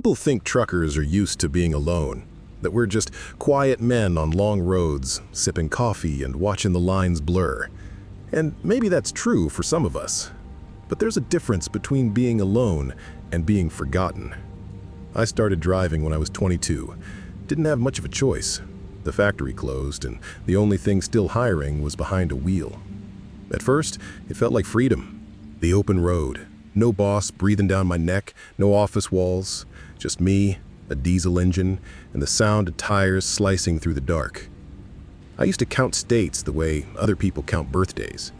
People think truckers are used to being alone, that we're just quiet men on long roads, sipping coffee and watching the lines blur. And maybe that's true for some of us. But there's a difference between being alone and being forgotten. I started driving when I was 22. Didn't have much of a choice. The factory closed, and the only thing still hiring was behind a wheel. At first, it felt like freedom. The open road. No boss breathing down my neck, no office walls. Just me, a diesel engine, and the sound of tires slicing through the dark. I used to count states the way other people count birthdays.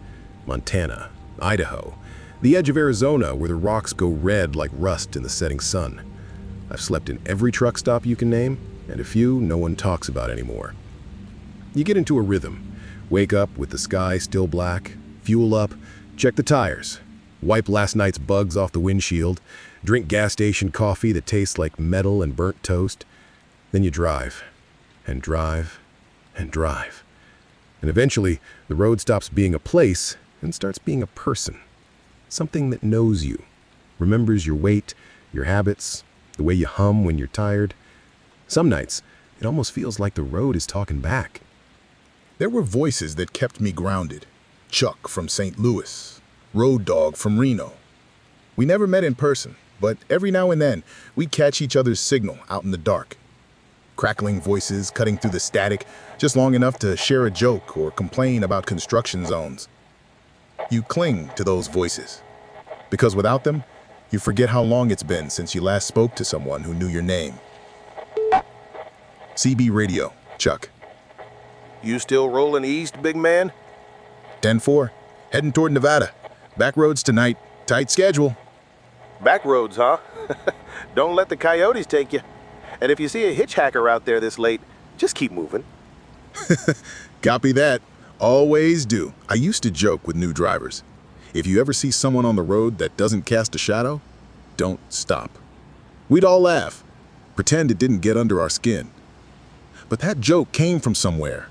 Montana, Idaho, the edge of Arizona where the rocks go red like rust in the setting sun. I've slept in every truck stop you can name, and a few no one talks about anymore. You get into a rhythm. Wake up with the sky still black, fuel up, check the tires, wipe last night's bugs off the windshield, drink gas station coffee that tastes like metal and burnt toast. Then you drive, and drive, and drive. And eventually, the road stops being a place and starts being a person. Something that knows you, remembers your weight, your habits, the way you hum when you're tired. Some nights, it almost feels like the road is talking back. There were voices that kept me grounded. Chuck from St. Louis, Road Dog from Reno. We never met in person, but every now and then, we'd catch each other's signal out in the dark. Crackling voices cutting through the static, just long enough to share a joke or complain about construction zones. You cling to those voices, because without them, you forget how long it's been since you last spoke to someone who knew your name. CB Radio, Chuck. You still rolling east, big man? 10-4, heading toward Nevada. Back roads tonight, tight schedule. Back roads, huh? Don't let the coyotes take you. And if you see a hitchhiker out there this late, just keep moving. Copy that. Always do. I used to joke with new drivers. If you ever see someone on the road that doesn't cast a shadow, don't stop. We'd all laugh, pretend it didn't get under our skin. But that joke came from somewhere.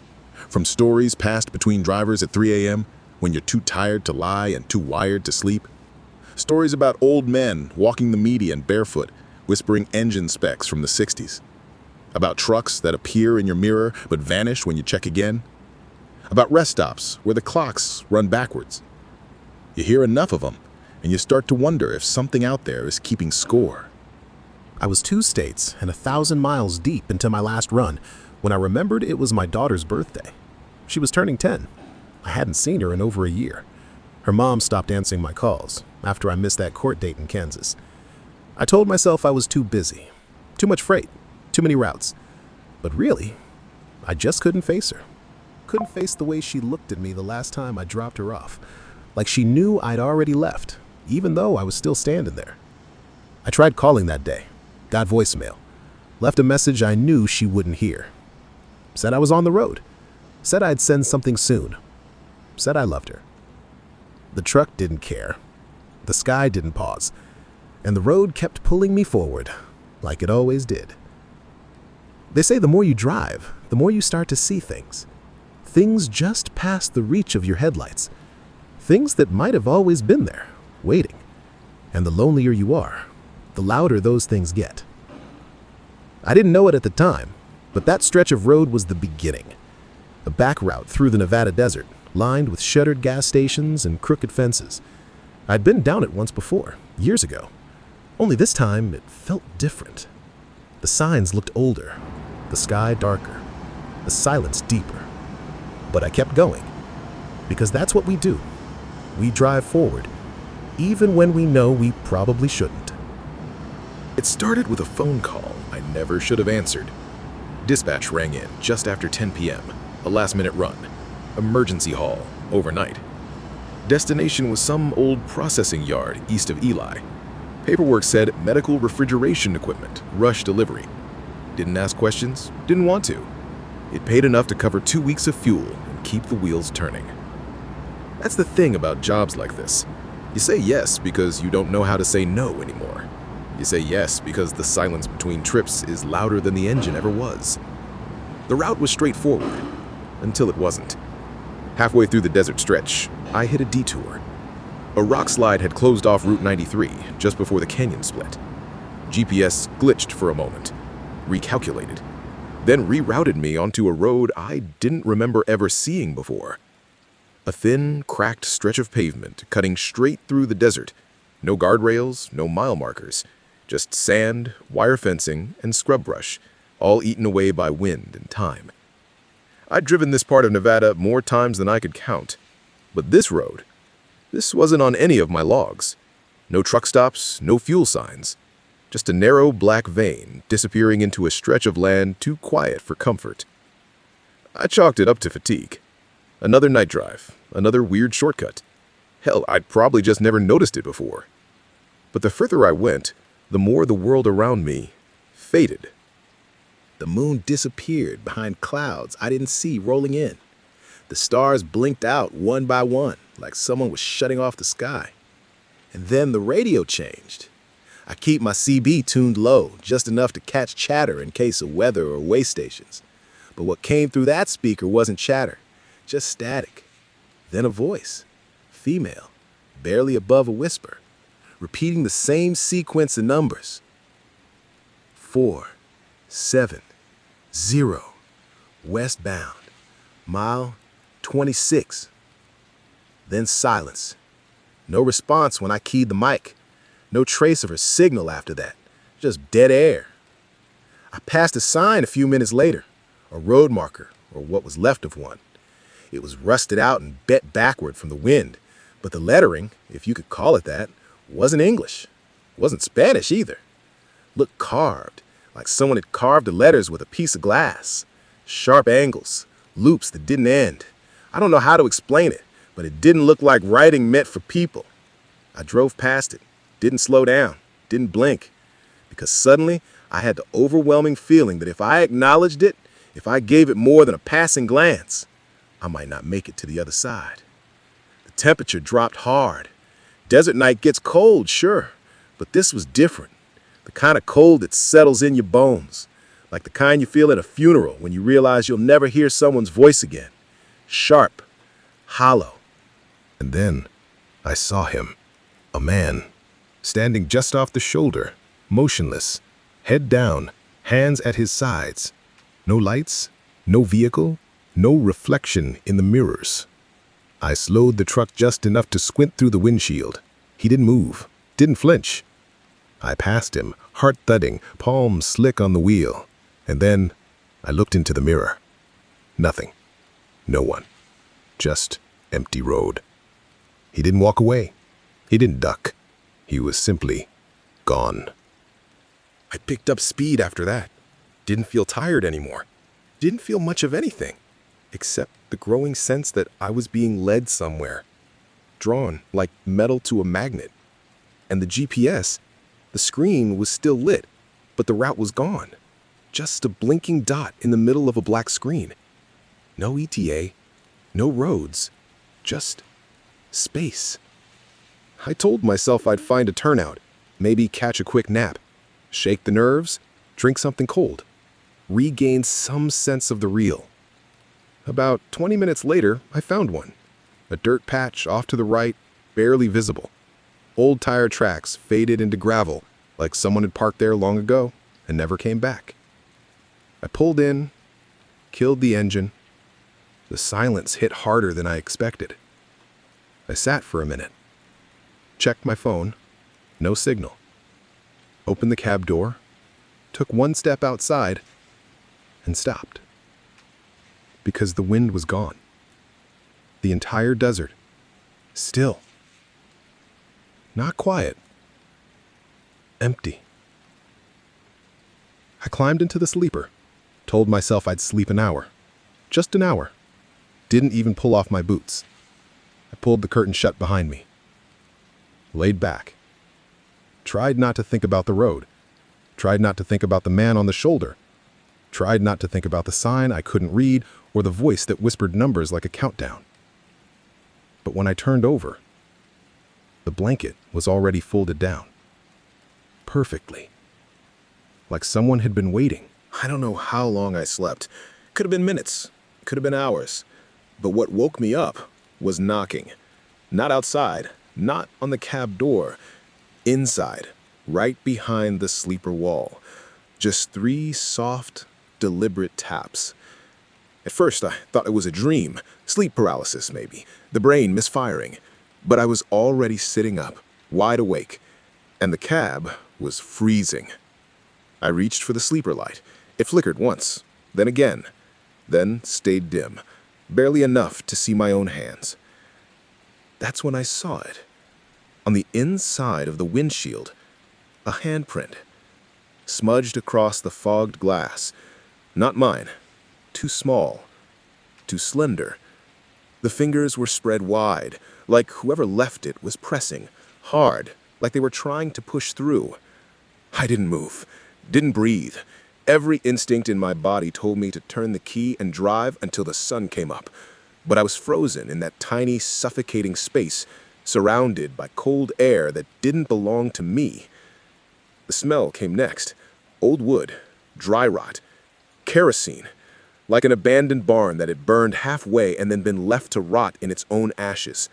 From stories passed between drivers at 3 a.m. when you're too tired to lie and too wired to sleep. Stories about old men walking the median barefoot, whispering engine specs from the 60s. About trucks that appear in your mirror but vanish when you check again. About rest stops where the clocks run backwards. You hear enough of them, and you start to wonder if something out there is keeping score. I was 2 states and 1,000 miles deep into my last run when I remembered it was my daughter's birthday. She was turning 10. I hadn't seen her in over a year. Her mom stopped answering my calls after I missed that court date in Kansas. I told myself I was too busy, too much freight, too many routes. But really, I just couldn't face her. Couldn't face the way she looked at me the last time I dropped her off, like she knew I'd already left, even though I was still standing there. I tried calling that day, got voicemail, left a message I knew she wouldn't hear. Said I was on the road, said I'd send something soon, said I loved her. The truck didn't care, the sky didn't pause, and the road kept pulling me forward, like it always did. They say the more you drive, the more you start to see things. Things just past the reach of your headlights. Things that might have always been there, waiting. And the lonelier you are, the louder those things get. I didn't know it at the time, but that stretch of road was the beginning. A back route through the Nevada desert, lined with shuttered gas stations and crooked fences. I'd been down it once before, years ago. Only this time, it felt different. The signs looked older, the sky darker, the silence deeper. But I kept going, because that's what we do. We drive forward, even when we know we probably shouldn't. It started with a phone call I never should have answered. Dispatch rang in just after 10 p.m., a last-minute run. Emergency haul, overnight. Destination was some old processing yard east of Ely. Paperwork said medical refrigeration equipment, rush delivery. Didn't ask questions, didn't want to. It paid enough to cover 2 weeks of fuel and keep the wheels turning. That's the thing about jobs like this. You say yes because you don't know how to say no anymore. You say yes because the silence between trips is louder than the engine ever was. The route was straightforward, until it wasn't. Halfway through the desert stretch, I hit a detour. A rock slide had closed off Route 93 just before the canyon split. GPS glitched for a moment, recalculated, then rerouted me onto a road I didn't remember ever seeing before. A thin, cracked stretch of pavement cutting straight through the desert. No guardrails, no mile markers. Just sand, wire fencing, and scrub brush, all eaten away by wind and time. I'd driven this part of Nevada more times than I could count. But this road, this wasn't on any of my logs. No truck stops, no fuel signs. Just a narrow black vein disappearing into a stretch of land too quiet for comfort. I chalked it up to fatigue. Another night drive, another weird shortcut. Hell, I'd probably just never noticed it before. But the further I went, the more the world around me faded. The moon disappeared behind clouds I didn't see rolling in. The stars blinked out one by one, like someone was shutting off the sky. And then the radio changed. I keep my CB tuned low, just enough to catch chatter in case of weather or way stations. But what came through that speaker wasn't chatter, just static. Then a voice, female, barely above a whisper, repeating the same sequence of numbers. 4, 7, 0, westbound, mile 26. Then silence. No response when I keyed the mic. No trace of her signal after that. Just dead air. I passed a sign a few minutes later, a road marker, or what was left of one. It was rusted out and bent backward from the wind, but the lettering, if you could call it that, wasn't English. Wasn't Spanish either. Looked carved, like someone had carved the letters with a piece of glass. Sharp angles, loops that didn't end. I don't know how to explain it, but it didn't look like writing meant for people. I drove past it, didn't slow down, didn't blink, because suddenly I had the overwhelming feeling that if I acknowledged it, if I gave it more than a passing glance, I might not make it to the other side. The temperature dropped hard. Desert night gets cold, sure, but this was different. The kind of cold that settles in your bones, like the kind you feel at a funeral when you realize you'll never hear someone's voice again. Sharp, hollow. And then I saw him, a man, standing just off the shoulder, motionless, head down, hands at his sides. No lights, no vehicle, no reflection in the mirrors. I slowed the truck just enough to squint through the windshield. He didn't move, didn't flinch. I passed him, heart thudding, palms slick on the wheel. And then I looked into the mirror. Nothing. No one. Just empty road. He didn't walk away. He didn't duck. He was simply gone. I picked up speed after that. Didn't feel tired anymore. Didn't feel much of anything, except the growing sense that I was being led somewhere. Drawn like metal to a magnet. And the GPS, the screen was still lit, but the route was gone. Just a blinking dot in the middle of a black screen. No ETA, no roads, just space. I told myself I'd find a turnout, maybe catch a quick nap, shake the nerves, drink something cold, regain some sense of the real. About 20 minutes later, I found one. A dirt patch off to the right, barely visible. Old tire tracks faded into gravel, like someone had parked there long ago and never came back. I pulled in, killed the engine. The silence hit harder than I expected. I sat for a minute. Checked my phone. No signal. Opened the cab door, took one step outside, and stopped. Because the wind was gone. The entire desert. Still. Not quiet. Empty. I climbed into the sleeper. Told myself I'd sleep an hour. Just an hour. Didn't even pull off my boots. I pulled the curtain shut behind me. Laid back. Tried not to think about the road. Tried not to think about the man on the shoulder. Tried not to think about the sign I couldn't read or the voice that whispered numbers like a countdown. But when I turned over, the blanket was already folded down. Perfectly. Like someone had been waiting. I don't know how long I slept. Could have been minutes. Could have been hours. But what woke me up was knocking. Not outside. Not on the cab door. Inside. right behind the sleeper wall. Just 3 soft, deliberate taps. At first, I thought it was a dream, sleep paralysis maybe, the brain misfiring. But I was already sitting up, wide awake, and the cab was freezing. I reached for the sleeper light. It flickered once, then again, then stayed dim, barely enough to see my own hands. That's when I saw it. On the inside of the windshield, a handprint, smudged across the fogged glass. Not mine. Too small. Too slender. The fingers were spread wide, like whoever left it was pressing, hard, like they were trying to push through. I didn't move, didn't breathe. Every instinct in my body told me to turn the key and drive until the sun came up. But I was frozen in that tiny, suffocating space, surrounded by cold air that didn't belong to me. The smell came next. Old wood, dry rot, kerosene, like an abandoned barn that had burned halfway and then been left to rot in its own ashes.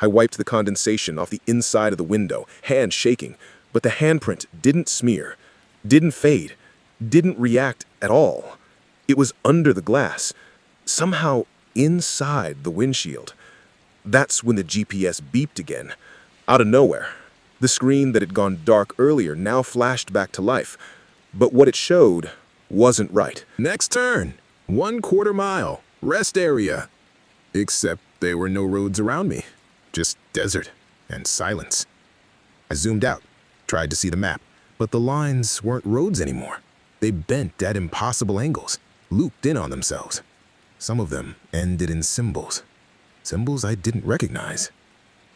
I wiped the condensation off the inside of the window, hand shaking, but the handprint didn't smear, didn't fade, didn't react at all. It was under the glass, somehow inside the windshield. That's when the GPS beeped again, out of nowhere. The screen that had gone dark earlier now flashed back to life, but what it showed wasn't right. Next turn, 1/4 mile, rest area. Except there were no roads around me, just desert and silence. I zoomed out, tried to see the map, but the lines weren't roads anymore. They bent at impossible angles, looped in on themselves. Some of them ended in symbols. Symbols I didn't recognize.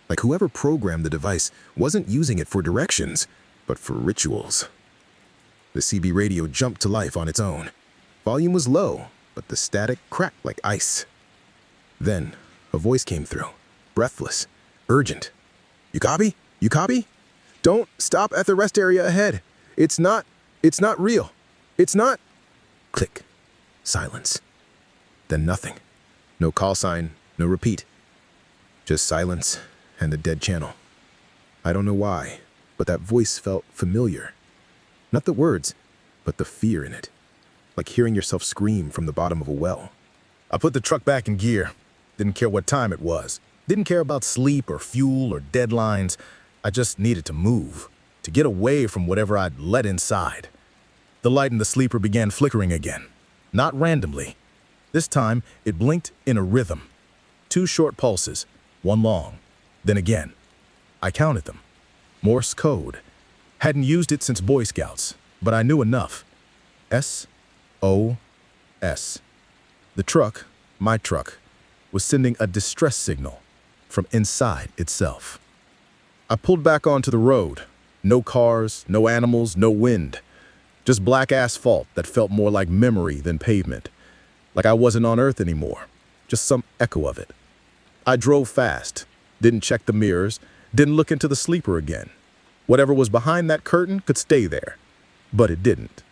Like whoever programmed the device wasn't using it for directions, but for rituals. The CB radio jumped to life on its own. Volume was low, but the static cracked like ice. Then, a voice came through, breathless, urgent. "You copy? You copy? Don't stop at the rest area ahead. It's not real. It's not..." Click. Silence. Then nothing. No call sign, no repeat. Just silence and a dead channel. I don't know why, but that voice felt familiar. Not the words, but the fear in it. Like hearing yourself scream from the bottom of a well. I put the truck back in gear. Didn't care what time it was. Didn't care about sleep or fuel or deadlines. I just needed to move, to get away from whatever I'd let inside. The light in the sleeper began flickering again, not randomly. This time, it blinked in a rhythm. 2 short pulses, 1 long, then again. I counted them. Morse code. Hadn't used it since Boy Scouts, but I knew enough. SOS. The truck, my truck, was sending a distress signal from inside itself. I pulled back onto the road. No cars, no animals, no wind. Just black asphalt that felt more like memory than pavement. Like I wasn't on Earth anymore. Just some echo of it. I drove fast, didn't check the mirrors, didn't look into the sleeper again. Whatever was behind that curtain could stay there, but it didn't.